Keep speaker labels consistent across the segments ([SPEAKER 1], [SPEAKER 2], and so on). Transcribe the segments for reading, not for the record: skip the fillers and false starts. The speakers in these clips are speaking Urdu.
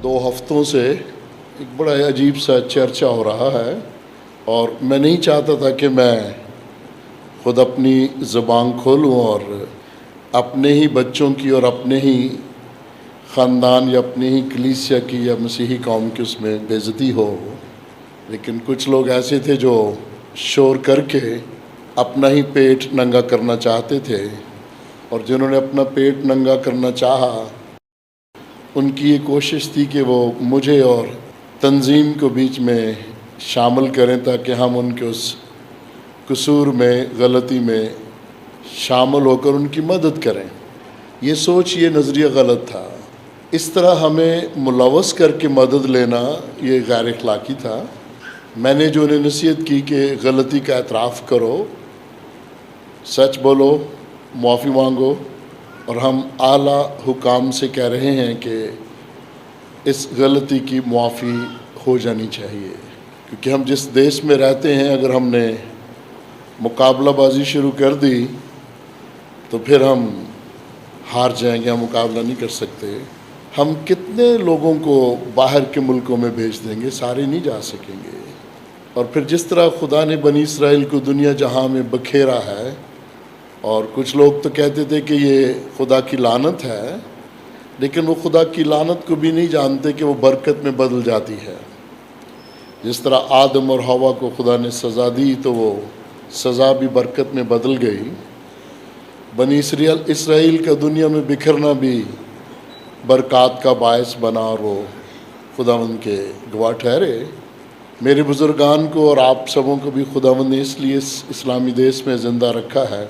[SPEAKER 1] دو ہفتوں سے ایک بڑا عجیب سا چرچا ہو رہا ہے، اور میں نہیں چاہتا تھا کہ میں خود اپنی زبان کھولوں اور اپنے ہی بچوں کی اور اپنے ہی خاندان یا اپنی ہی کلیسیا کی یا مسیحی قوم کی اس میں بے عزتی ہو، لیکن کچھ لوگ ایسے تھے جو شور کر کے اپنا ہی پیٹ ننگا کرنا چاہتے تھے، اور جنہوں نے اپنا پیٹ ننگا کرنا چاہا ان کی یہ کوشش تھی کہ وہ مجھے اور تنظیم کو بیچ میں شامل کریں تاکہ ہم ان کے اس قصور میں، غلطی میں شامل ہو کر ان کی مدد کریں۔ یہ سوچ، یہ نظریہ غلط تھا۔ اس طرح ہمیں ملوث کر کے مدد لینا یہ غیر اخلاقی تھا۔ میں نے جو انہیں نصیحت کی کہ غلطی کا اعتراف کرو، سچ بولو، معافی مانگو، اور ہم اعلیٰ حکام سے کہہ رہے ہیں کہ اس غلطی کی معافی ہو جانی چاہیے، کیونکہ ہم جس دیش میں رہتے ہیں اگر ہم نے مقابلہ بازی شروع کر دی تو پھر ہم ہار جائیں گے، ہم مقابلہ نہیں کر سکتے۔ ہم کتنے لوگوں کو باہر کے ملکوں میں بھیج دیں گے، سارے نہیں جا سکیں گے۔ اور پھر جس طرح خدا نے بنی اسرائیل کو دنیا جہاں میں بکھیرا ہے، اور کچھ لوگ تو کہتے تھے کہ یہ خدا کی لعنت ہے، لیکن وہ خدا کی لعنت کو بھی نہیں جانتے کہ وہ برکت میں بدل جاتی ہے۔ جس طرح آدم اور حوا کو خدا نے سزا دی تو وہ سزا بھی برکت میں بدل گئی۔ بنی اسرائیل کا دنیا میں بکھرنا بھی برکات کا باعث بنا، اور وہ خداوند کے گواہ ٹھہرے۔ میرے بزرگان کو اور آپ سبوں کو بھی خداوند نے اس لیے اس اسلامی دیش میں زندہ رکھا ہے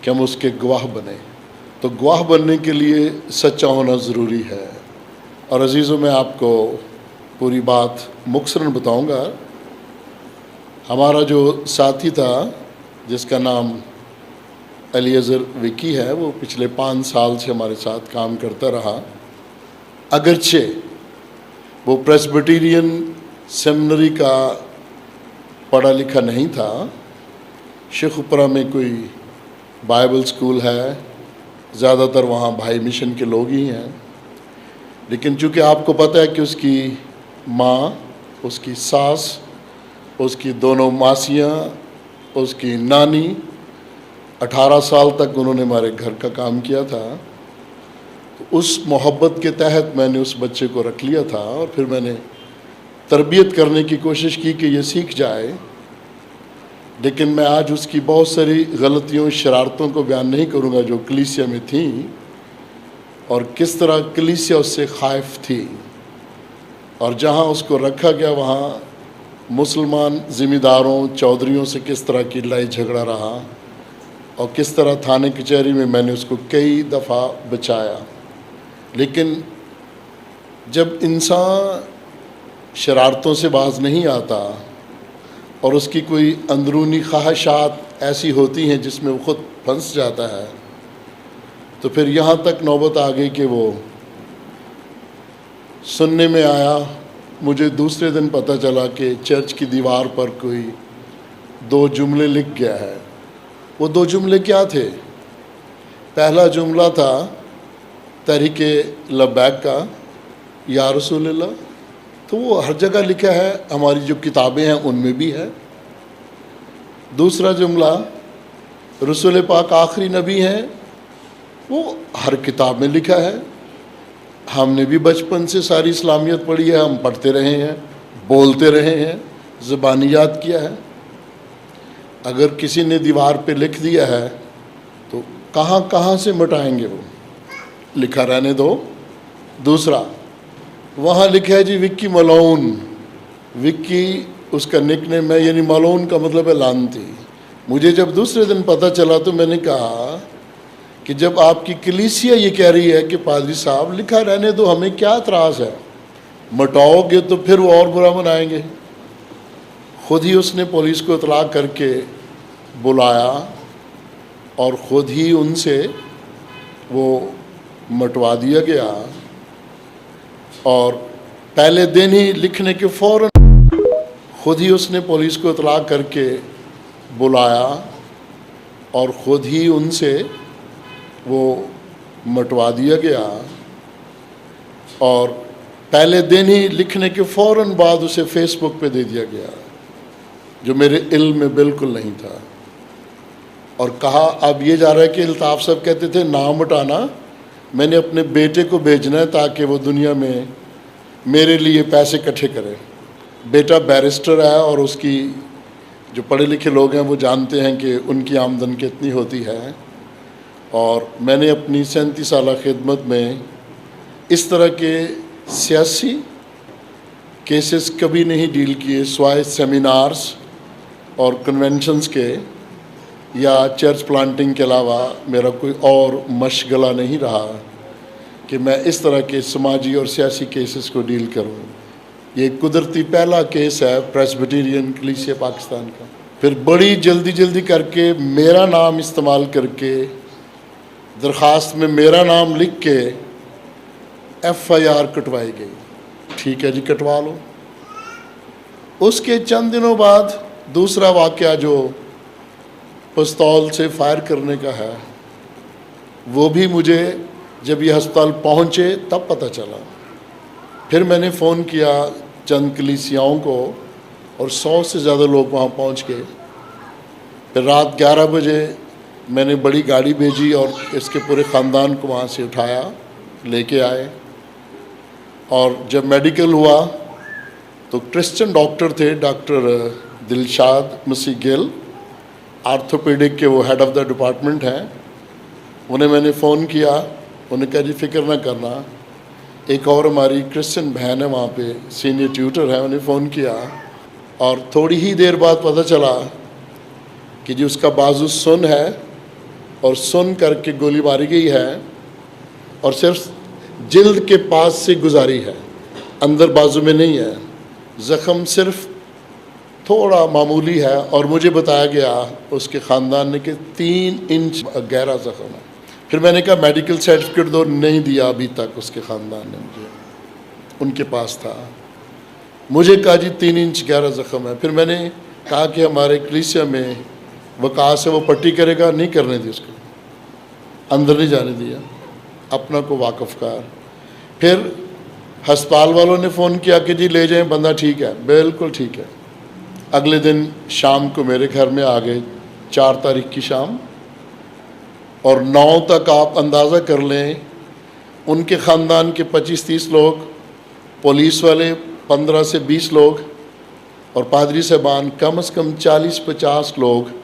[SPEAKER 1] کہ ہم اس کے گواہ بنیں۔ تو گواہ بننے کے لیے سچا ہونا ضروری ہے۔ اور عزیزوں، میں آپ کو پوری بات مختصراً بتاؤں گا۔ ہمارا جو ساتھی تھا جس کا نام الیعزر وکی ہے، وہ پچھلے 5 سال سے ہمارے ساتھ کام کرتا رہا۔ اگرچہ وہ پریسبیٹیرین سیمنری کا پڑھا لکھا نہیں تھا، شیخ اپرا میں کوئی بائبل سکول ہے، زیادہ تر وہاں بھائی مشن کے لوگ ہی ہیں، لیکن چونکہ آپ کو پتہ ہے کہ اس کی ماں، اس کی ساس، اس کی دونوں ماسیاں، اس کی نانی 18 سال تک انہوں نے ہمارے گھر کا کام کیا تھا، تو اس محبت کے تحت میں نے اس بچے کو رکھ لیا تھا، اور پھر میں نے تربیت کرنے کی کوشش کی کہ یہ سیکھ جائے۔ لیکن میں آج اس کی بہت ساری غلطیوں، شرارتوں کو بیان نہیں کروں گا جو کلیسیا میں تھیں، اور کس طرح کلیسیا اس سے خائف تھی، اور جہاں اس کو رکھا گیا وہاں مسلمان ذمہ داروں، چودھریوں سے کس طرح کی لڑائی جھگڑا رہا، اور کس طرح تھانے کچہری میں نے اس کو کئی دفعہ بچایا۔ لیکن جب انسان شرارتوں سے باز نہیں آتا اور اس کی کوئی اندرونی خواہشات ایسی ہوتی ہیں جس میں وہ خود پھنس جاتا ہے، تو پھر یہاں تک نوبت آ گئی کہ وہ سننے میں آیا۔ مجھے دوسرے دن پتہ چلا کہ چرچ کی دیوار پر کوئی 2 جملے لکھ گیا ہے۔ وہ 2 جملے کیا تھے؟ پہلا جملہ تھا تحریک لبیک کا، یا رسول اللہ، تو وہ ہر جگہ لکھا ہے، ہماری جو کتابیں ہیں ان میں بھی ہے۔ دوسرا جملہ، رسول پاک آخری نبی ہیں، وہ ہر کتاب میں لکھا ہے۔ ہم نے بھی بچپن سے ساری اسلامیت پڑھی ہے، ہم پڑھتے رہے ہیں، بولتے رہے ہیں، زبانی یاد کیا ہے۔ اگر کسی نے دیوار پہ لکھ دیا ہے تو کہاں کہاں سے مٹائیں گے؟ وہ لکھا رہنے دو۔ دوسرا، وہاں لکھا ہے جی وکی ملعون، وکی اس کا نک نیم ہے، یعنی ملعون کا مطلب ہے لعنتی۔ مجھے جب دوسرے دن پتہ چلا تو میں نے کہا کہ جب آپ کی کلیسیا یہ کہہ رہی ہے کہ پادری صاحب لکھا رہنے دو، ہمیں کیا اعتراض ہے، مٹاؤ گے تو پھر وہ اور برا منائیں گے۔ خود ہی اس نے پولیس کو اطلاع کر کے بلایا، اور خود ہی ان سے وہ مٹوا دیا گیا، اور پہلے دن ہی لکھنے کے فوراً خود ہی اس نے پولیس کو اطلاع کر کے بلایا، اور خود ہی ان سے وہ مٹوا دیا گیا، اور پہلے دن ہی لکھنے کے فوراً بعد اسے فیس بک پہ دے دیا گیا، جو میرے علم میں بالکل نہیں تھا، اور کہا اب یہ جا رہا ہے کہ الطاف صاحب کہتے تھے نام ہٹانا، میں نے اپنے بیٹے کو بھیجنا ہے تاکہ وہ دنیا میں میرے لیے پیسے اکٹھے کرے۔ بیٹا بیرسٹر ہے، اور اس کی جو پڑھے لکھے لوگ ہیں وہ جانتے ہیں کہ ان کی آمدن کتنی ہوتی ہے، اور میں نے اپنی 37 سالہ خدمت میں اس طرح کے سیاسی کیسز کبھی نہیں ڈیل کیے، سوائے سیمینارز اور کنونشنز کے یا چرچ پلانٹنگ کے علاوہ میرا کوئی اور مشغلہ نہیں رہا کہ میں اس طرح کے سماجی اور سیاسی کیسز کو ڈیل کروں۔ یہ قدرتی پہلا کیس ہے پریسبیٹیرین کلیسیا پاکستان کا۔ پھر بڑی جلدی کر کے میرا نام استعمال کر کے درخواست میں میرا نام لکھ کے FIR کٹوائی گئی۔ ٹھیک ہے جی، کٹوا لو۔ اس کے چند دنوں بعد دوسرا واقعہ جو پستول سے فائر کرنے کا ہے، وہ بھی مجھے جب یہ ہسپتال پہنچے تب پتہ چلا۔ پھر میں نے فون کیا چند کلیسیاؤں کو، اور 100 سے زیادہ لوگ وہاں پہنچ گئے۔ پھر رات 11 بجے میں نے بڑی گاڑی بھیجی اور اس کے پورے خاندان کو وہاں سے اٹھایا، لے کے آئے، اور جب میڈیکل ہوا تو کرسچن ڈاکٹر تھے، ڈاکٹر دلشاد مسیح گل، آرتھوپیڈک کے وہ ہیڈ آف دا ڈپارٹمنٹ ہیں۔ انہیں میں نے فون کیا، انہوں نے کہا جی فکر نہ کرنا، ایک اور ہماری کرسچن بہن ہے وہاں پہ، سینئر ٹیوٹر ہے، انہیں فون کیا، اور تھوڑی ہی دیر بعد پتہ چلا کہ جی اس کا بازو سن ہے، اور سن کر کے گولی ماری گئی ہے، اور صرف جلد کے پاس سے گزاری ہے، اندر بازو میں نہیں ہے، زخم صرف تھوڑا معمولی ہے، اور مجھے بتایا گیا اس کے خاندان نے کہ 3 انچ گہرا زخم ہے۔ پھر میں نے کہا میڈیکل سرٹیفکیٹ دو، نہیں دیا ابھی تک اس کے خاندان نے مجھے، ان کے پاس تھا۔ مجھے کہا جی 3 انچ گہرا زخم ہے۔ پھر میں نے کہا کہ ہمارے کلیسیا میں وقاص سے وہ پٹی کرے گا، نہیں کرنے دی، اس کو اندر نہیں جانے دیا، اپنا کو واقف کار۔ پھر ہسپتال والوں نے فون کیا کہ جی لے جائیں، بندہ ٹھیک ہے، بالکل ٹھیک ہے۔ اگلے دن شام کو میرے گھر میں آ گئے، 4 تاریخ کی شام، اور 9 تک آپ اندازہ کر لیں ان کے خاندان کے 25-30 لوگ، پولیس والے 15 سے 20 لوگ، اور پادری صاحبان کم از کم 40-50 لوگ،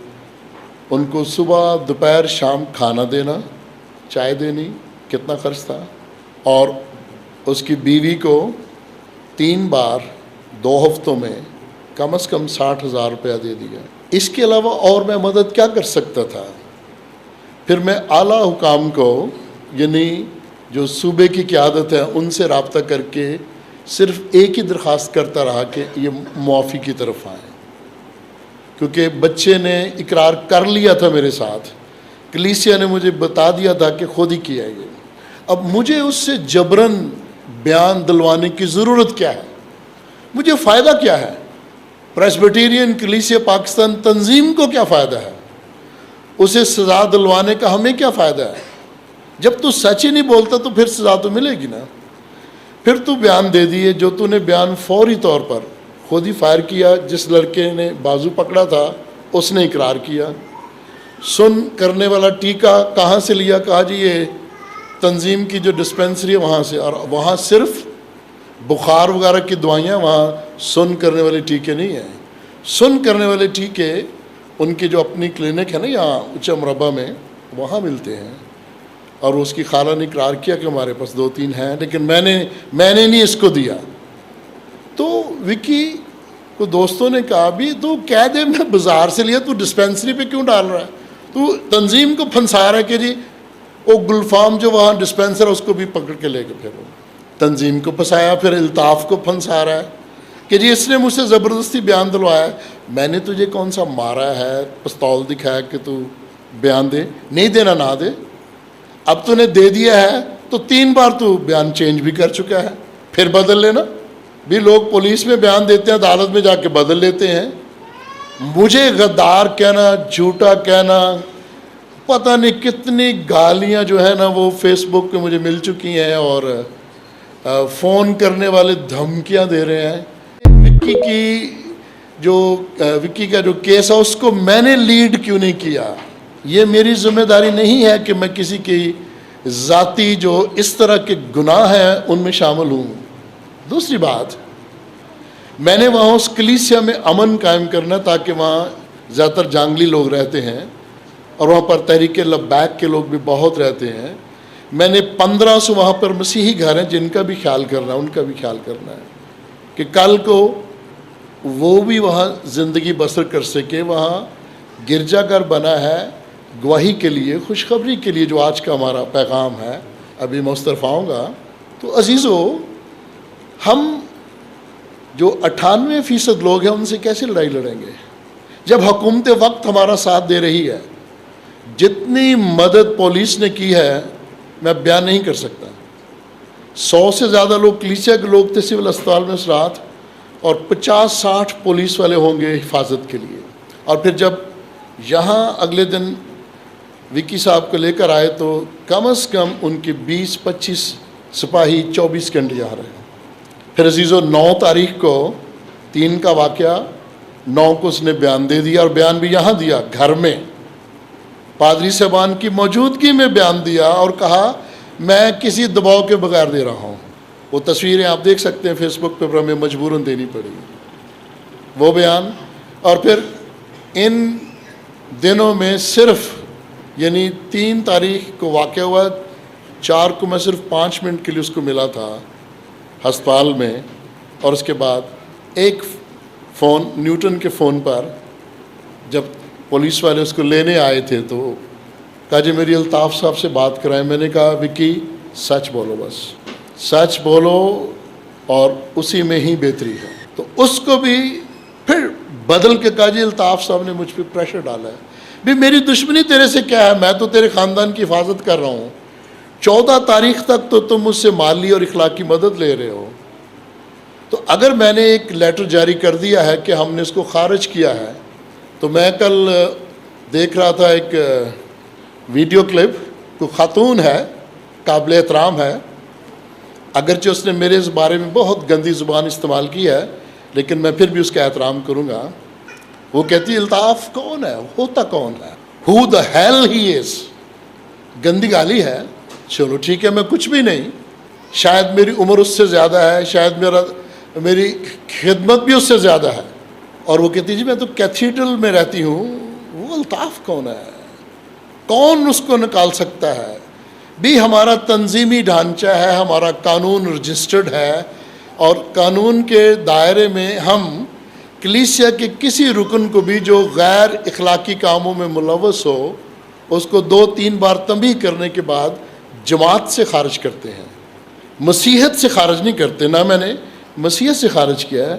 [SPEAKER 1] ان کو صبح دوپہر شام کھانا دینا، چائے دینی، کتنا خرچ تھا، اور اس کی بیوی کو 3 بار 2 ہفتوں میں کم از کم 60,000 روپیہ دے دیا۔ اس کے علاوہ اور میں مدد کیا کر سکتا تھا؟ پھر میں اعلیٰ حکام کو، یعنی جو صوبے کی قیادت ہے، ان سے رابطہ کر کے صرف ایک ہی درخواست کرتا رہا کہ یہ معافی کی طرف آئیں، کیونکہ بچے نے اقرار کر لیا تھا میرے ساتھ، کلیسیا نے مجھے بتا دیا تھا کہ خود ہی کیا یہ۔ اب مجھے اس سے جبراً بیان دلوانے کی ضرورت کیا ہے؟ مجھے فائدہ کیا ہے؟ پریسبیٹیرین کلیسیا پاکستان تنظیم کو کیا فائدہ ہے؟ اسے سزا دلوانے کا ہمیں کیا فائدہ ہے؟ جب تو سچ ہی نہیں بولتا تو پھر سزا تو ملے گی نا۔ پھر تو بیان دے دیے، جو تو نے بیان فوری طور پر خود ہی فائر کیا، جس لڑکے نے بازو پکڑا تھا اس نے اقرار کیا۔ سن کرنے والا ٹیکہ کہاں سے لیا؟ کہا جی یہ تنظیم کی جو ڈسپینسری ہے وہاں سے، اور وہاں صرف بخار وغیرہ کی دوائیاں، وہاں سن کرنے والے ٹیکے نہیں ہیں۔ سن کرنے والے ٹیکے ان کی جو اپنی کلینک ہے نا یہاں اونچا مربع میں، وہاں ملتے ہیں، اور اس کی خالہ نے اقرار کیا کہ ہمارے پاس 2-3 ہیں، لیکن میں نے نہیں اس کو دیا۔ تو وکی کو دوستوں نے کہا بھی تو کہہ دے میں بازار سے لیا، تو ڈسپینسری پہ کیوں ڈال رہا ہے؟ تو تنظیم کو پھنسا رہا ہے کہ جی وہ گلفام جو وہاں ڈسپینسر ہے اس کو بھی پکڑ کے لے کے پھر تنظیم کو پھنسایا، پھر الطاف کو پھنسا رہا ہے کہ جی اس نے مجھ سے زبردستی بیان دلوایا۔ میں نے تجھے کون سا مارا ہے، پستول دکھایا کہ تو بیان دے؟ نہیں دینا نہ دے، اب تو نے دے دیا ہے تو 3 بار تو بیان چینج بھی کر چکا ہے، پھر بدل لینا۔ بھی لوگ پولیس میں بیان دیتے ہیں، عدالت میں جا کے بدل لیتے ہیں۔ مجھے غدار کہنا، جھوٹا کہنا، پتہ نہیں کتنی گالیاں جو ہے نا وہ فیس بک پہ مجھے مل چکی ہیں، اور فون کرنے والے دھمکیاں دے رہے ہیں. وکی کا جو کیس ہے اس کو میں نے لیڈ کیوں نہیں کیا؟ یہ میری ذمہ داری نہیں ہے کہ میں کسی کی ذاتی جو اس طرح کے گناہ ہیں ان میں شامل ہوں. دوسری بات، میں نے وہاں اس کلیسیا میں امن قائم کرنا تاکہ وہاں زیادہ تر جانگلی لوگ رہتے ہیں اور وہاں پر تحریک لبیک کے لوگ بھی بہت رہتے ہیں. میں نے 1500 وہاں پر مسیحی گھر ہیں جن کا بھی خیال کرنا ہے، ان کا بھی خیال کرنا ہے کہ کل کو وہ بھی وہاں زندگی بسر کر سکے. وہاں گرجا گھر بنا ہے گواہی کے لیے، خوشخبری کے لیے، جو آج کا ہمارا پیغام ہے. ابھی میں اس طرف آؤں گا. تو عزیزو، ہم جو 98% لوگ ہیں ان سے کیسے لڑائی لڑیں گے جب حکومت وقت ہمارا ساتھ دے رہی ہے؟ جتنی مدد پولیس نے کی ہے میں بیان نہیں کر سکتا. 100 سے زیادہ لوگ کلیسیا کے لوگ تھے سول اسپتال میں اس رات، اور 50-60 پولیس والے ہوں گے حفاظت کے لیے. اور پھر جب یہاں اگلے دن وکی صاحب کو لے کر آئے تو کم از کم ان کے 20-25 سپاہی 24 گھنٹے یہاں رہے. پھر عزیزو، 9 تاریخ کو 3 کا واقعہ، 9 کو اس نے بیان دے دیا، اور بیان بھی یہاں دیا، گھر میں پادری صاحبان کی موجودگی میں بیان دیا، اور کہا میں کسی دباؤ کے بغیر دے رہا ہوں. وہ تصویریں آپ دیکھ سکتے ہیں فیس بک پہ، پر ہمیں مجبوراً دینی پڑی وہ بیان. اور پھر ان دنوں میں صرف 3 تاریخ کو واقعہ ہوا، 4 کو میں صرف 5 منٹ کے لیے اس کو ملا تھا ہسپتال میں. اور اس کے بعد ایک فون، نیوٹن کے فون پر جب پولیس والے اس کو لینے آئے تھے تو کہا جی میری الطاف صاحب سے بات کرائیں. میں نے کہا وکی سچ بولو، بس سچ بولو، اور اسی میں ہی بہتری ہے. تو اس کو بھی پھر بدل کے کہا جی الطاف صاحب نے مجھ پہ پریشر ڈالا ہے. بھی میری دشمنی تیرے سے کیا ہے؟ میں تو تیرے خاندان کی حفاظت کر رہا ہوں. 14 تاریخ تک تو تم مجھ سے مالی اور اخلاقی مدد لے رہے ہو. تو اگر میں نے ایک لیٹر جاری کر دیا ہے کہ ہم نے اس کو خارج کیا ہے، تو میں کل دیکھ رہا تھا ایک ویڈیو کلپ، کوئی خاتون ہے، قابل احترام ہے، اگرچہ اس نے میرے اس بارے میں بہت گندی زبان استعمال کی ہے لیکن میں پھر بھی اس کا احترام کروں گا. وہ کہتی ہے الطاف کون ہے، ہوتا کون ہے، who the hell he is. گندی گالی ہے. چلو ٹھیک ہے، میں کچھ بھی نہیں، شاید میری عمر اس سے زیادہ ہے، شاید میری خدمت بھی اس سے زیادہ ہے. اور وہ کہتی جی میں تو کیتھیڈرل میں رہتی ہوں. وہ الطاف کون ہے؟ کون اس کو نکال سکتا ہے؟ بھی ہمارا تنظیمی ڈھانچہ ہے، ہمارا قانون رجسٹرڈ ہے، اور قانون کے دائرے میں ہم کلیسیا کے کسی رکن کو بھی جو غیر اخلاقی کاموں میں ملوث ہو اس کو 2-3 بار تنبیہ کرنے کے بعد جماعت سے خارج کرتے ہیں. مسیحیت سے خارج نہیں کرتے. نہ میں نے مسیحیت سے خارج کیا ہے،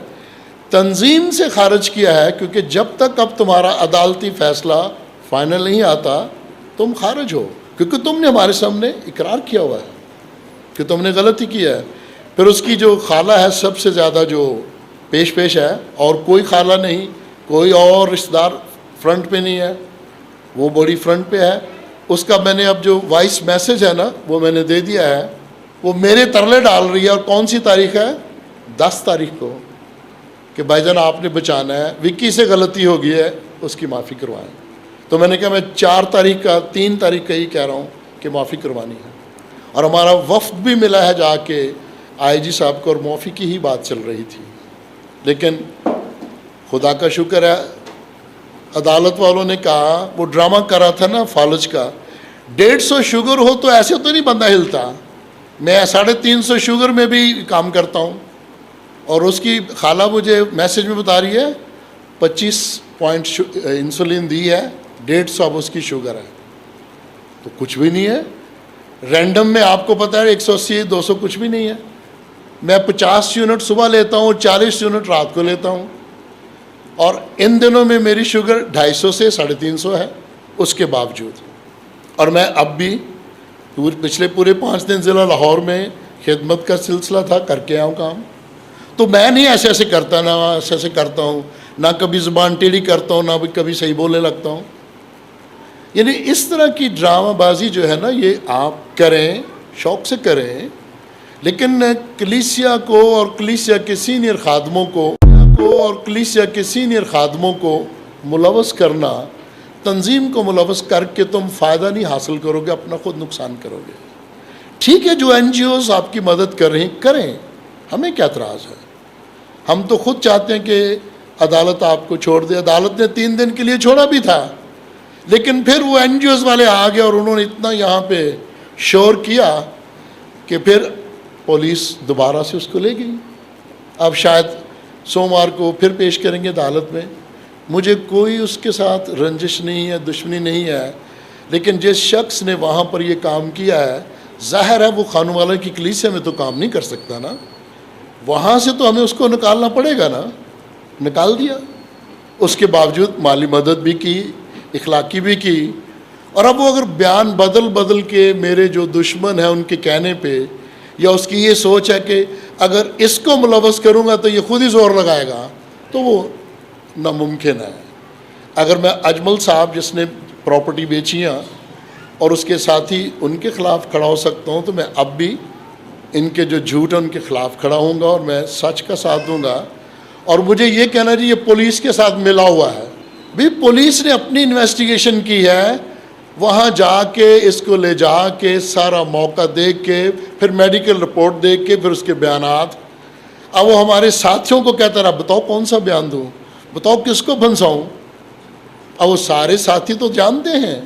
[SPEAKER 1] تنظیم سے خارج کیا ہے، کیونکہ جب تک اب تمہارا عدالتی فیصلہ فائنل نہیں آتا تم خارج ہو، کیونکہ تم نے ہمارے سامنے اقرار کیا ہوا ہے کہ تم نے غلطی کیا ہے. پھر اس کی جو خالہ ہے سب سے زیادہ جو پیش ہے، اور کوئی خالہ نہیں، کوئی اور رشتہ دار فرنٹ پہ نہیں ہے، وہ بڑی فرنٹ پہ ہے. اس کا میں نے اب جو وائس میسج ہے نا وہ میں نے دے دیا ہے. وہ میرے ترلے ڈال رہی ہے. اور کون سی تاریخ ہے؟ 10 تاریخ کو، کہ بھائی جان آپ نے بچانا ہے، وکی سے غلطی ہو گئی ہے، اس کی معافی کروائیں. تو میں نے کہا میں 3 تاریخ کا ہی کہہ رہا ہوں کہ معافی کروانی ہے. اور ہمارا وفد بھی ملا ہے جا کے آئی جی صاحب کو، اور معافی کی ہی بات چل رہی تھی. لیکن خدا کا شکر ہے عدالت والوں نے کہا، وہ ڈرامہ کر رہا تھا نا فالج کا، 150 شوگر ہو تو ایسے تو نہیں بندہ ہلتا. میں 350 شوگر میں بھی کام کرتا ہوں. اور اس کی خالہ مجھے میسج میں بتا رہی ہے 25 پوائنٹ انسولین دی ہے، 150 اب اس کی شوگر ہے. تو کچھ بھی نہیں ہے. رینڈم میں آپ کو پتہ ہے 180 200 کچھ بھی نہیں ہے. میں 50 یونٹ صبح لیتا ہوں، 40 یونٹ رات کو لیتا ہوں. اور ان دنوں میں میری شوگر 250 سے 350 ہے اس کے باوجود. اور میں اب بھی پچھلے پورے 5 دن ضلع لاہور میں خدمت کا سلسلہ تھا، کر کے آؤں کام. تو میں نہیں ایسے کرتا، نہ ایسے کرتا ہوں، نہ کبھی زبان ٹیڑھی کرتا ہوں، نہ کبھی صحیح بولنے لگتا ہوں. یعنی اس طرح کی ڈرامہ بازی جو ہے نا یہ آپ کریں، شوق سے کریں. لیکن کلیسیا کو اور کلیسیا کے سینئر خادموں کو ملوث کرنا، تنظیم کو ملوث کر کے تم فائدہ نہیں حاصل کرو گے، اپنا خود نقصان کرو گے۔ ٹھیک ہے، جو این جی اوز آپ کی مدد کر رہے ہیں کریں، ہمیں کیا اعتراض ہے؟ ہم تو خود چاہتے ہیں کہ عدالت آپ کو چھوڑ دے۔ عدالت نے 3 دن کے لیے چھوڑا بھی تھا، لیکن پھر وہ این جی اوز والے آ گئے اور انہوں نے اتنا یہاں پہ شور کیا کہ پھر پولیس دوبارہ سے اس کو لے گئی۔ اب شاید سوموار کو پھر پیش کریں گے عدالت میں۔ مجھے کوئی اس کے ساتھ رنجش نہیں ہے، دشمنی نہیں ہے، لیکن جس شخص نے وہاں پر یہ کام کیا ہے، ظاہر ہے وہ خانوالا کی کلیسیا میں تو کام نہیں کر سکتا نا، وہاں سے تو ہمیں اس کو نکالنا پڑے گا نا۔ نکال دیا، اس کے باوجود مالی مدد بھی کی، اخلاقی بھی کی، اور اب وہ اگر بیان بدل کے میرے جو دشمن ہیں ان کے کہنے پہ، یا اس کی یہ سوچ ہے کہ اگر اس کو ملوث کروں گا تو یہ خود ہی زور لگائے گا، تو وہ ناممکن ہے۔ اگر میں اجمل صاحب جس نے پراپرٹی بیچیاں اور اس کے ساتھی ان کے خلاف کھڑا ہو سکتا ہوں، تو میں اب بھی ان کے جو جھوٹ ہے ان کے خلاف کھڑا ہوں گا اور میں سچ کا ساتھ دوں گا۔ اور مجھے یہ کہنا جی یہ پولیس کے ساتھ ملا ہوا ہے، بھی پولیس نے اپنی انویسٹیگیشن کی ہے، وہاں جا کے اس کو لے جا کے سارا موقع دیکھ کے پھر میڈیکل رپورٹ دیکھ کے پھر اس کے بیانات، اب وہ ہمارے ساتھیوں کو کہتا رہا بتاؤ کون سا بیان دوں، بتاؤ کس کو پھنساؤں۔ اب وہ سارے ساتھی تو جانتے ہیں،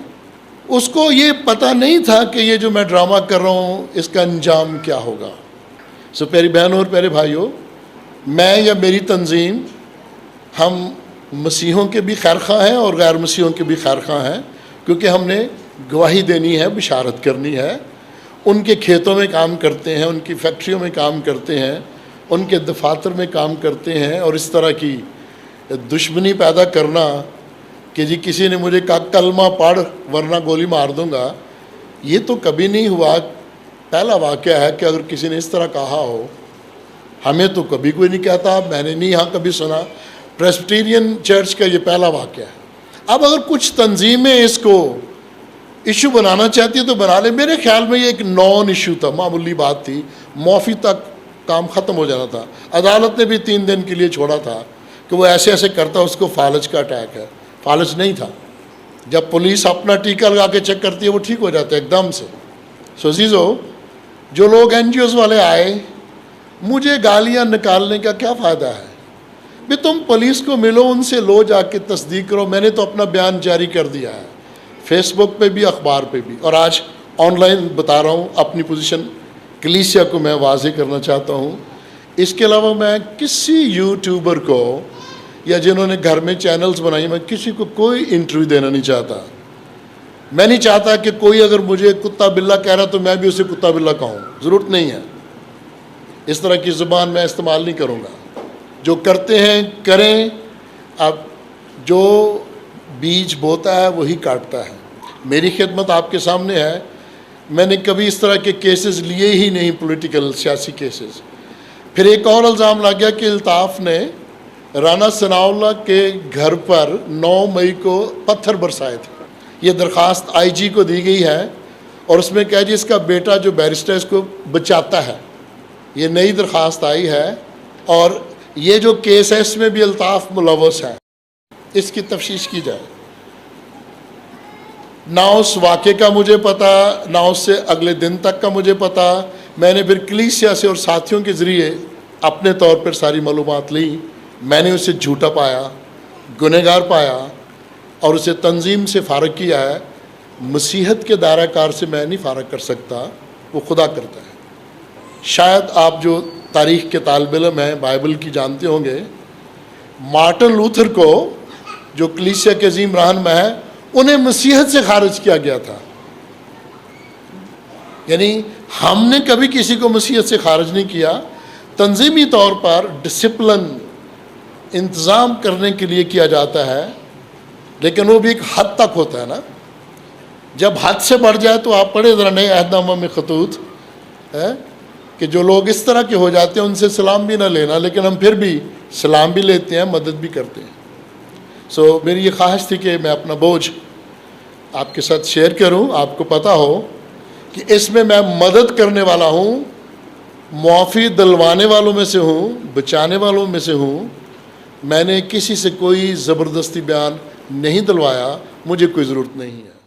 [SPEAKER 1] اس کو یہ پتہ نہیں تھا کہ یہ جو میں ڈرامہ کر رہا ہوں اس کا انجام کیا ہوگا۔ سو پیاری بہنوں اور پیارے بھائیوں، میں یا میری تنظیم، ہم مسیحوں کے بھی خیرخواہ ہیں اور غیر مسیحوں کے بھی خیرخواہ ہیں، کیونکہ ہم نے گواہی دینی ہے، بشارت کرنی ہے۔ ان کے کھیتوں میں کام کرتے ہیں، ان کی فیکٹریوں میں کام کرتے ہیں، ان کے دفاتر میں کام کرتے ہیں، اور اس طرح کی دشمنی پیدا کرنا کہ جی کسی نے مجھے کہا کلمہ پڑھ ورنہ گولی مار دوں گا، یہ تو کبھی نہیں ہوا۔ پہلا واقعہ ہے کہ اگر کسی نے اس طرح کہا ہو، ہمیں تو کبھی کوئی نہیں کہتا، میں نے نہیں یہاں کبھی سنا۔ پریسبٹیرین چرچ کا یہ پہلا واقعہ ہے۔ اب اگر کچھ تنظیمیں اس کو ایشو بنانا چاہتی ہیں تو بنا لیں۔ میرے خیال میں یہ ایک نان ایشو تھا، معمولی بات تھی، معافی تک کام ختم ہو جانا تھا۔ عدالت نے بھی 3 دن کے لیے چھوڑا تھا کہ وہ ایسے کرتا اس کو فالج کا اٹیک ہے، فالج نہیں تھا۔ جب پولیس اپنا ٹیکہ لگا کے چیک کرتی ہے وہ ٹھیک ہو جاتا ہے ایک دم سے۔ سو عزیزو، جو لوگ این جی اوز والے آئے، مجھے گالیاں نکالنے کا کیا فائدہ ہے؟ بھی تم پولیس کو ملو، ان سے لو جا کے تصدیق کرو۔ میں نے تو اپنا بیان جاری کر دیا ہے، فیس بک پہ بھی، اخبار پہ بھی، اور آج آن لائن بتا رہا ہوں۔ اپنی پوزیشن کلیسیا کو میں واضح کرنا چاہتا ہوں۔ اس کے علاوہ میں کسی یوٹیوبر کو یا جنہوں نے گھر میں چینلز بنائی، میں کسی کو کوئی انٹرویو دینا نہیں چاہتا۔ میں نہیں چاہتا کہ کوئی اگر مجھے کتا بلّا کہہ رہا تو میں بھی اسے کتا بلّا کہوں، ضرورت نہیں ہے۔ اس طرح کی زبان میں استعمال نہیں کروں گا۔ جو کرتے ہیں کریں، اب جو بیج بوتا ہے وہی کاٹتا ہے۔ میری خدمت آپ کے سامنے ہے، میں نے کبھی اس طرح کے کیسز لیے ہی نہیں، پولیٹیکل سیاسی کیسز۔ پھر ایک اور الزام لگ گیا کہ الطاف نے رانا ثناء اللہ کے گھر پر 9 مئی کو پتھر برسائے تھے۔ یہ درخواست آئی جی کو دی گئی ہے، اور اس میں کہا جی اس کا بیٹا جو بیرسٹر ہے اس کو بچاتا ہے۔ یہ نئی درخواست آئی ہے، اور یہ جو کیس ہے اس میں بھی الطاف ملوث ہے، اس کی تفتیش کی جائے۔ نہ اس واقعے کا مجھے پتا، نہ اس سے اگلے دن تک کا مجھے پتا۔ میں نے پھر کلیسیا سے اور ساتھیوں کے ذریعے اپنے طور پر ساری معلومات لی۔ میں نے اسے جھوٹا پایا، گنہگار پایا، اور اسے تنظیم سے فارغ کیا ہے۔ مسیحت کے دائرہ کار سے میں نہیں فارغ کر سکتا، وہ خدا کرتا ہے۔ شاید آپ جو تاریخ کے طالب علم ہیں، بائبل کی جانتے ہوں گے، مارٹن لوتھر کو جو کلیسیا کے عظیم رہنما ہے، انہیں مسیحت سے خارج کیا گیا تھا۔ یعنی ہم نے کبھی کسی کو مسیحت سے خارج نہیں کیا۔ تنظیمی طور پر ڈسپلن انتظام کرنے کے لیے کیا جاتا ہے، لیکن وہ بھی ایک حد تک ہوتا ہے نا۔ جب حد سے بڑھ جائے تو آپ پڑھے ذرا نئے عہد نامہ میں خطوط ہے کہ جو لوگ اس طرح کے ہو جاتے ہیں ان سے سلام بھی نہ لینا، لیکن ہم پھر بھی سلام بھی لیتے ہیں، مدد بھی کرتے ہیں۔ سو میری یہ خواہش تھی کہ میں اپنا بوجھ آپ کے ساتھ شیئر کروں، آپ کو پتہ ہو کہ اس میں مدد کرنے والا ہوں، معافی دلوانے والوں میں سے ہوں، بچانے والوں میں سے ہوں. میں نے کسی سے کوئی زبردستی بیان نہیں دلوایا، مجھے کوئی ضرورت نہیں ہے.